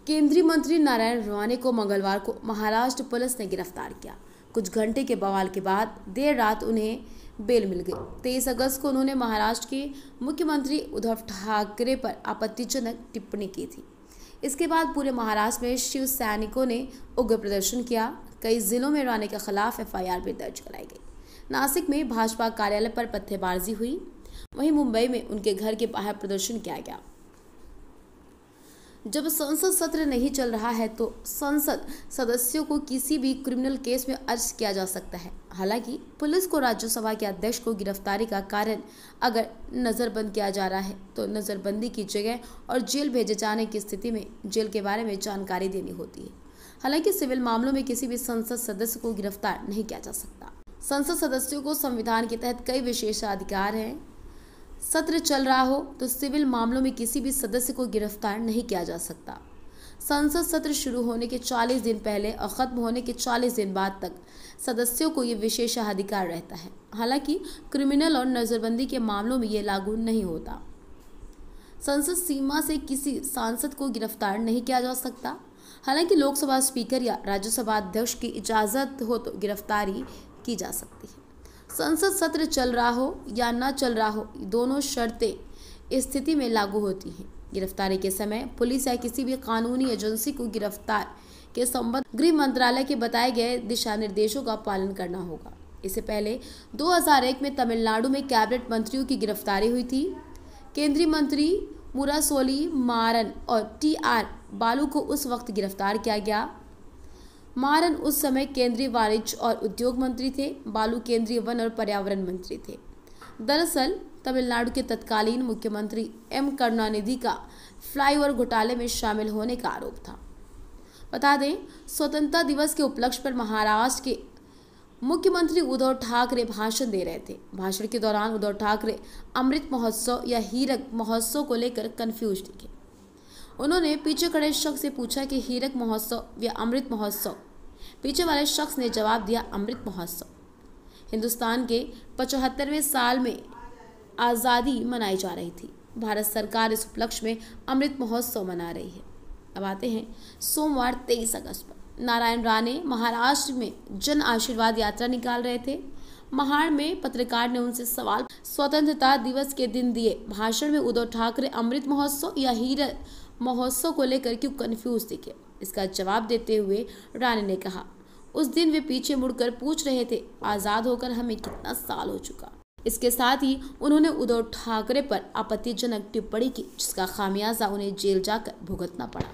केंद्रीय मंत्री नारायण राणे को मंगलवार को महाराष्ट्र पुलिस ने गिरफ्तार किया। कुछ घंटे के बवाल के बाद देर रात उन्हें बेल मिल गई। 23 अगस्त को उन्होंने महाराष्ट्र के मुख्यमंत्री उद्धव ठाकरे पर आपत्तिजनक टिप्पणी की थी। इसके बाद पूरे महाराष्ट्र में शिव सैनिकों ने उग्र प्रदर्शन किया। कई जिलों में राणे के खिलाफ एफआईआर भी दर्ज कराई गई। नासिक में भाजपा कार्यालय पर पत्थरबाजी हुई। वहीं मुंबई में उनके घर के बाहर प्रदर्शन किया गया। जब संसद सत्र नहीं चल रहा है तो संसद सदस्यों को किसी भी क्रिमिनल केस में अरेस्ट किया जा सकता है। हालांकि पुलिस को राज्यसभा के अध्यक्ष को गिरफ्तारी का कारण अगर नजरबंद किया जा रहा है तो नजरबंदी की जगह और जेल भेजे जाने की स्थिति में जेल के बारे में जानकारी देनी होती है। हालांकि सिविल मामलों में किसी भी संसद सदस्य को गिरफ्तार नहीं किया जा सकता। संसद सदस्यों को संविधान के तहत कई विशेषाधिकार हैं। सत्र चल रहा हो तो सिविल मामलों में किसी भी सदस्य को गिरफ्तार नहीं किया जा सकता। संसद सत्र शुरू होने के 40 दिन पहले और खत्म होने के 40 दिन बाद तक सदस्यों को ये विशेषाधिकार रहता है। हालांकि क्रिमिनल और नजरबंदी के मामलों में ये लागू नहीं होता। संसद सीमा से किसी सांसद को गिरफ्तार नहीं किया जा सकता। हालांकि लोकसभा स्पीकर या राज्यसभा अध्यक्ष की इजाजत हो तो गिरफ्तारी की जा सकती है। संसद सत्र चल रहा हो या न चल रहा हो, दोनों शर्तें स्थिति में लागू होती हैं। गिरफ्तारी के समय पुलिस या किसी भी कानूनी एजेंसी को गिरफ्तार के संबंध गृह मंत्रालय के बताए गए दिशा निर्देशों का पालन करना होगा। इससे पहले 2001 में तमिलनाडु में कैबिनेट मंत्रियों की गिरफ्तारी हुई थी। केंद्रीय मंत्री मुरासोली मारन और टीआर बालू को उस वक्त गिरफ्तार किया गया। मारन उस समय केंद्रीय वाणिज्य और उद्योग मंत्री थे। बालू केंद्रीय वन और पर्यावरण मंत्री थे। दरअसल तमिलनाडु के तत्कालीन मुख्यमंत्री एम करुणानिधि का फ्लाईओवर घोटाले में शामिल होने का आरोप था। बता दें, स्वतंत्रता दिवस के उपलक्ष्य पर महाराष्ट्र के मुख्यमंत्री उद्धव ठाकरे भाषण दे रहे थे। भाषण के दौरान उद्धव ठाकरे अमृत महोत्सव या हीरक महोत्सव को लेकर कंफ्यूज दिखे। उन्होंने पीछे खड़े शख्स से पूछा कि हीरक महोत्सव या अमृत महोत्सव। पीछे वाले शख्स ने जवाब दिया, अमृत महोत्सव। हिंदुस्तान के 75वें साल में आज़ादी मनाई जा रही थी। भारत सरकार इस उपलक्ष्य में अमृत महोत्सव मना रही है। अब आते हैं सोमवार 23 अगस्त पर। नारायण राणे महाराष्ट्र में जन आशीर्वाद यात्रा निकाल रहे थे। महाड़ में पत्रकार ने उनसे सवाल स्वतंत्रता दिवस के दिन दिए भाषण में उद्धव ठाकरे अमृत महोत्सव या हीरक महोत्सव को लेकर क्यों कंफ्यूज दिखे। इसका जवाब देते हुए राणे ने कहा, उस दिन वे पीछे मुड़कर पूछ रहे थे, आजाद होकर हमें कितना साल हो चुका। इसके साथ ही उन्होंने उद्धव ठाकरे पर आपत्तिजनक टिप्पणी की, जिसका खामियाजा उन्हें जेल जाकर भुगतना पड़ा।